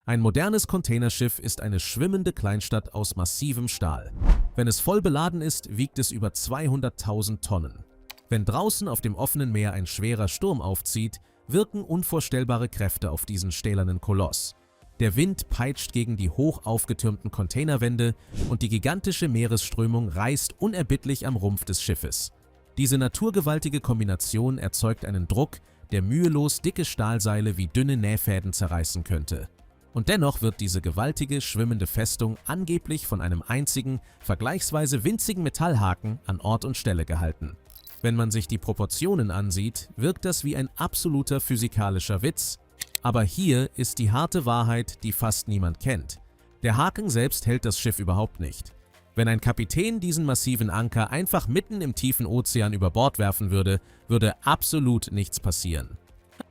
Ein modernes Containerschiff ist eine schwimmende Kleinstadt aus massivem Stahl. Wenn es voll beladen ist, wiegt es über 200.000 Tonnen. Wenn draußen auf dem offenen Meer ein schwerer Sturm aufzieht, wirken unvorstellbare Kräfte auf diesen stählernen Koloss. Der Wind peitscht gegen die hoch aufgetürmten Containerwände und die gigantische Meeresströmung reißt unerbittlich am Rumpf des Schiffes. Diese naturgewaltige Kombination erzeugt einen Druck, der mühelos dicke Stahlseile wie dünne Nähfäden zerreißen könnte. Und dennoch wird diese gewaltige, schwimmende Festung angeblich von einem einzigen, vergleichsweise winzigen Metallhaken an Ort und Stelle gehalten. Wenn man sich die Proportionen ansieht, wirkt das wie ein absoluter physikalischer Witz. Aber hier ist die harte Wahrheit, die fast niemand kennt. Der Haken selbst hält das Schiff überhaupt nicht. Wenn ein Kapitän diesen massiven Anker einfach mitten im tiefen Ozean über Bord werfen würde, würde absolut nichts passieren.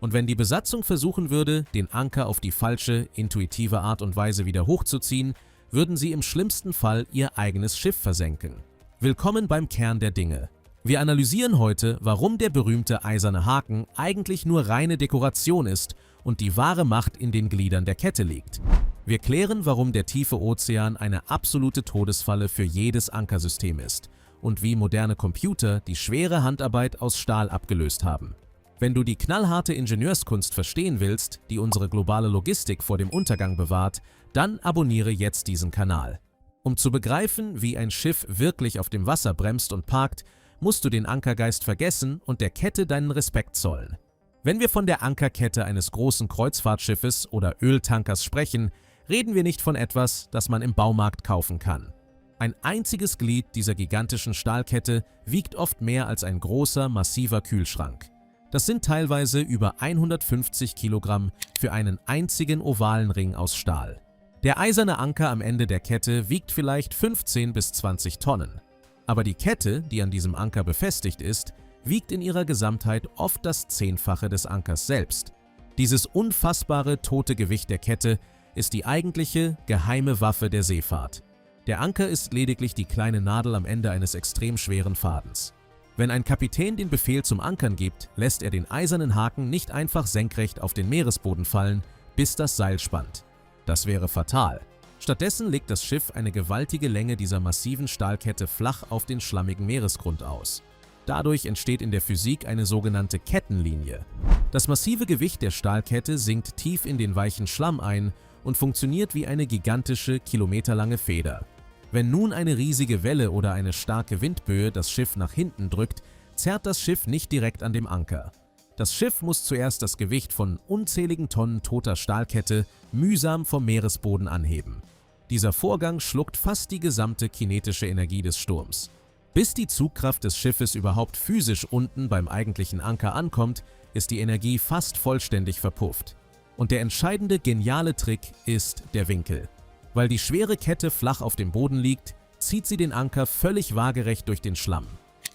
Und wenn die Besatzung versuchen würde, den Anker auf die falsche, intuitive Art und Weise wieder hochzuziehen, würden sie im schlimmsten Fall ihr eigenes Schiff versenken. Willkommen beim Kern der Dinge. Wir analysieren heute, warum der berühmte eiserne Haken eigentlich nur reine Dekoration ist und die wahre Macht in den Gliedern der Kette liegt. Wir klären, warum der tiefe Ozean eine absolute Todesfalle für jedes Ankersystem ist und wie moderne Computer die schwere Handarbeit aus Stahl abgelöst haben. Wenn du die knallharte Ingenieurskunst verstehen willst, die unsere globale Logistik vor dem Untergang bewahrt, dann abonniere jetzt diesen Kanal. Um zu begreifen, wie ein Schiff wirklich auf dem Wasser bremst und parkt, musst du den Ankergeist vergessen und der Kette deinen Respekt zollen. Wenn wir von der Ankerkette eines großen Kreuzfahrtschiffes oder Öltankers sprechen, reden wir nicht von etwas, das man im Baumarkt kaufen kann. Ein einziges Glied dieser gigantischen Stahlkette wiegt oft mehr als ein großer, massiver Kühlschrank. Das sind teilweise über 150 Kilogramm für einen einzigen ovalen Ring aus Stahl. Der eiserne Anker am Ende der Kette wiegt vielleicht 15 bis 20 Tonnen. Aber die Kette, die an diesem Anker befestigt ist, wiegt in ihrer Gesamtheit oft das Zehnfache des Ankers selbst. Dieses unfassbare tote Gewicht der Kette ist die eigentliche, geheime Waffe der Seefahrt. Der Anker ist lediglich die kleine Nadel am Ende eines extrem schweren Fadens. Wenn ein Kapitän den Befehl zum Ankern gibt, lässt er den eisernen Haken nicht einfach senkrecht auf den Meeresboden fallen, bis das Seil spannt. Das wäre fatal. Stattdessen legt das Schiff eine gewaltige Länge dieser massiven Stahlkette flach auf den schlammigen Meeresgrund aus. Dadurch entsteht in der Physik eine sogenannte Kettenlinie. Das massive Gewicht der Stahlkette sinkt tief in den weichen Schlamm ein und funktioniert wie eine gigantische, kilometerlange Feder. Wenn nun eine riesige Welle oder eine starke Windböe das Schiff nach hinten drückt, zerrt das Schiff nicht direkt an dem Anker. Das Schiff muss zuerst das Gewicht von unzähligen Tonnen toter Stahlkette mühsam vom Meeresboden anheben. Dieser Vorgang schluckt fast die gesamte kinetische Energie des Sturms. Bis die Zugkraft des Schiffes überhaupt physisch unten beim eigentlichen Anker ankommt, ist die Energie fast vollständig verpufft. Und der entscheidende, geniale Trick ist der Winkel. Weil die schwere Kette flach auf dem Boden liegt, zieht sie den Anker völlig waagerecht durch den Schlamm.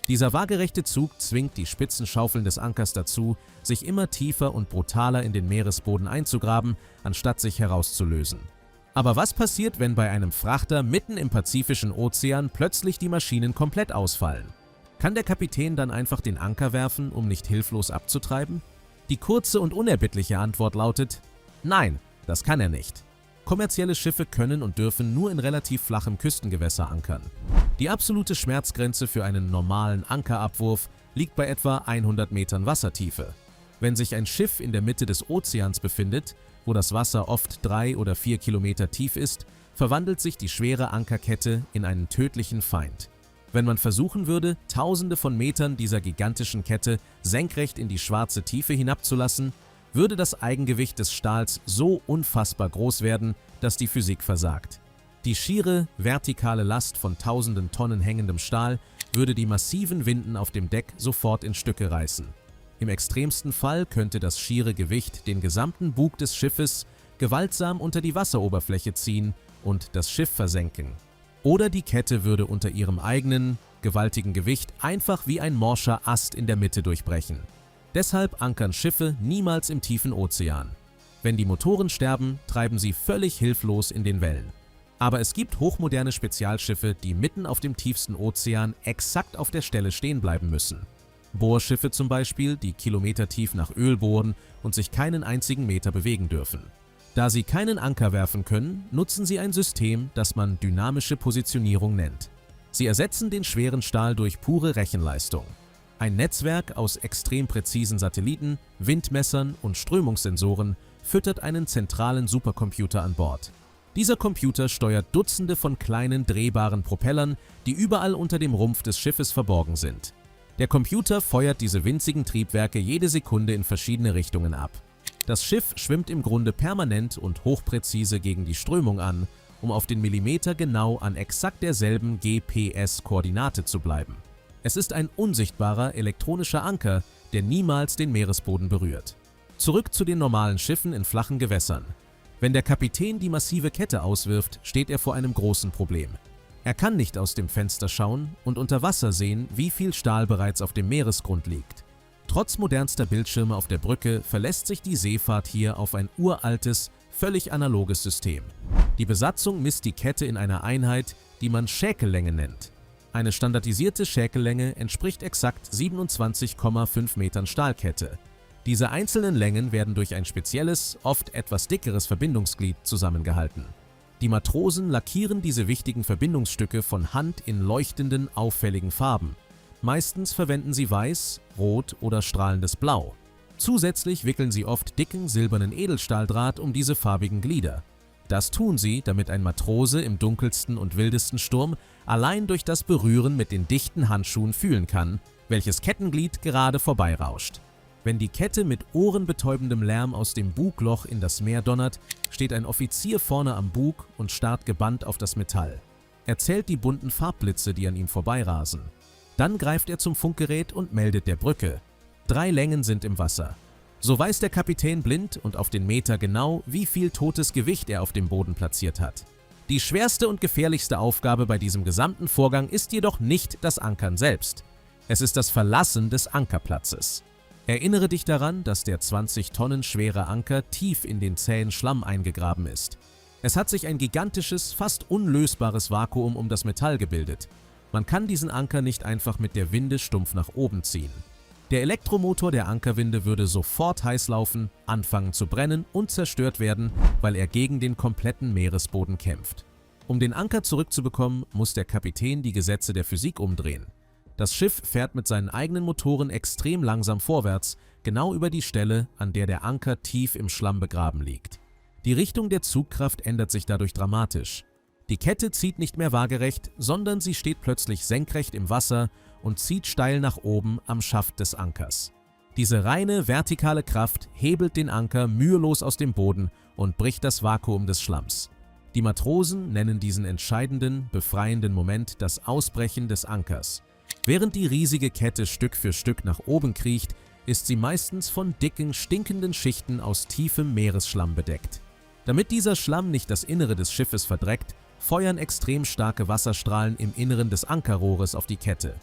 Dieser waagerechte Zug zwingt die spitzen Schaufeln des Ankers dazu, sich immer tiefer und brutaler in den Meeresboden einzugraben, anstatt sich herauszulösen. Aber was passiert, wenn bei einem Frachter mitten im Pazifischen Ozean plötzlich die Maschinen komplett ausfallen? Kann der Kapitän dann einfach den Anker werfen, um nicht hilflos abzutreiben? Die kurze und unerbittliche Antwort lautet: Nein, das kann er nicht. Kommerzielle Schiffe können und dürfen nur in relativ flachem Küstengewässer ankern. Die absolute Schmerzgrenze für einen normalen Ankerabwurf liegt bei etwa 100 Metern Wassertiefe. Wenn sich ein Schiff in der Mitte des Ozeans befindet, wo das Wasser oft 3 oder 4 Kilometer tief ist, verwandelt sich die schwere Ankerkette in einen tödlichen Feind. Wenn man versuchen würde, Tausende von Metern dieser gigantischen Kette senkrecht in die schwarze Tiefe hinabzulassen, würde das Eigengewicht des Stahls so unfassbar groß werden, dass die Physik versagt. Die schiere, vertikale Last von tausenden Tonnen hängendem Stahl würde die massiven Winden auf dem Deck sofort in Stücke reißen. Im extremsten Fall könnte das schiere Gewicht den gesamten Bug des Schiffes gewaltsam unter die Wasseroberfläche ziehen und das Schiff versenken. Oder die Kette würde unter ihrem eigenen, gewaltigen Gewicht einfach wie ein morscher Ast in der Mitte durchbrechen. Deshalb ankern Schiffe niemals im tiefen Ozean. Wenn die Motoren sterben, treiben sie völlig hilflos in den Wellen. Aber es gibt hochmoderne Spezialschiffe, die mitten auf dem tiefsten Ozean exakt auf der Stelle stehen bleiben müssen. Bohrschiffe zum Beispiel, die kilometertief nach Öl bohren und sich keinen einzigen Meter bewegen dürfen. Da sie keinen Anker werfen können, nutzen sie ein System, das man dynamische Positionierung nennt. Sie ersetzen den schweren Stahl durch pure Rechenleistung. Ein Netzwerk aus extrem präzisen Satelliten, Windmessern und Strömungssensoren füttert einen zentralen Supercomputer an Bord. Dieser Computer steuert Dutzende von kleinen drehbaren Propellern, die überall unter dem Rumpf des Schiffes verborgen sind. Der Computer feuert diese winzigen Triebwerke jede Sekunde in verschiedene Richtungen ab. Das Schiff schwimmt im Grunde permanent und hochpräzise gegen die Strömung an, um auf den Millimeter genau an exakt derselben GPS-Koordinate zu bleiben. Es ist ein unsichtbarer elektronischer Anker, der niemals den Meeresboden berührt. Zurück zu den normalen Schiffen in flachen Gewässern. Wenn der Kapitän die massive Kette auswirft, steht er vor einem großen Problem. Er kann nicht aus dem Fenster schauen und unter Wasser sehen, wie viel Stahl bereits auf dem Meeresgrund liegt. Trotz modernster Bildschirme auf der Brücke verlässt sich die Seefahrt hier auf ein uraltes, völlig analoges System. Die Besatzung misst die Kette in einer Einheit, die man Schäkellänge nennt. Eine standardisierte Schäkellänge entspricht exakt 27,5 Metern Stahlkette. Diese einzelnen Längen werden durch ein spezielles, oft etwas dickeres Verbindungsglied zusammengehalten. Die Matrosen lackieren diese wichtigen Verbindungsstücke von Hand in leuchtenden, auffälligen Farben. Meistens verwenden sie weiß, rot oder strahlendes Blau. Zusätzlich wickeln sie oft dicken silbernen Edelstahldraht um diese farbigen Glieder. Das tun sie, damit ein Matrose im dunkelsten und wildesten Sturm allein durch das Berühren mit den dichten Handschuhen fühlen kann, welches Kettenglied gerade vorbeirauscht. Wenn die Kette mit ohrenbetäubendem Lärm aus dem Bugloch in das Meer donnert, steht ein Offizier vorne am Bug und starrt gebannt auf das Metall. Er zählt die bunten Farbblitze, die an ihm vorbeirasen. Dann greift er zum Funkgerät und meldet der Brücke: 3 Längen sind im Wasser. So weiß der Kapitän blind und auf den Meter genau, wie viel totes Gewicht er auf dem Boden platziert hat. Die schwerste und gefährlichste Aufgabe bei diesem gesamten Vorgang ist jedoch nicht das Ankern selbst. Es ist das Verlassen des Ankerplatzes. Erinnere dich daran, dass der 20 Tonnen schwere Anker tief in den zähen Schlamm eingegraben ist. Es hat sich ein gigantisches, fast unlösbares Vakuum um das Metall gebildet. Man kann diesen Anker nicht einfach mit der Winde stumpf nach oben ziehen. Der Elektromotor der Ankerwinde würde sofort heiß laufen, anfangen zu brennen und zerstört werden, weil er gegen den kompletten Meeresboden kämpft. Um den Anker zurückzubekommen, muss der Kapitän die Gesetze der Physik umdrehen. Das Schiff fährt mit seinen eigenen Motoren extrem langsam vorwärts, genau über die Stelle, an der der Anker tief im Schlamm begraben liegt. Die Richtung der Zugkraft ändert sich dadurch dramatisch. Die Kette zieht nicht mehr waagerecht, sondern sie steht plötzlich senkrecht im Wasser und zieht steil nach oben am Schaft des Ankers. Diese reine vertikale Kraft hebelt den Anker mühelos aus dem Boden und bricht das Vakuum des Schlamms. Die Matrosen nennen diesen entscheidenden, befreienden Moment das Ausbrechen des Ankers. Während die riesige Kette Stück für Stück nach oben kriecht, ist sie meistens von dicken, stinkenden Schichten aus tiefem Meeresschlamm bedeckt. Damit dieser Schlamm nicht das Innere des Schiffes verdreckt, feuern extrem starke Wasserstrahlen im Inneren des Ankerrohres auf die Kette.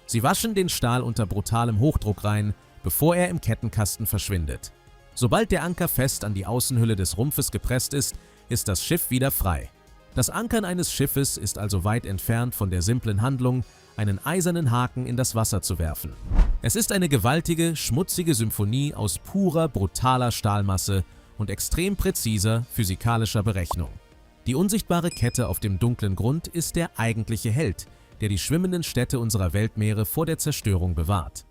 Sie waschen den Stahl unter brutalem Hochdruck rein, bevor er im Kettenkasten verschwindet. Sobald der Anker fest an die Außenhülle des Rumpfes gepresst ist, ist das Schiff wieder frei. Das Ankern eines Schiffes ist also weit entfernt von der simplen Handlung, einen eisernen Haken in das Wasser zu werfen. Es ist eine gewaltige, schmutzige Symphonie aus purer, brutaler Stahlmasse und extrem präziser physikalischer Berechnung. Die unsichtbare Kette auf dem dunklen Grund ist der eigentliche Held, der die schwimmenden Städte unserer Weltmeere vor der Zerstörung bewahrt.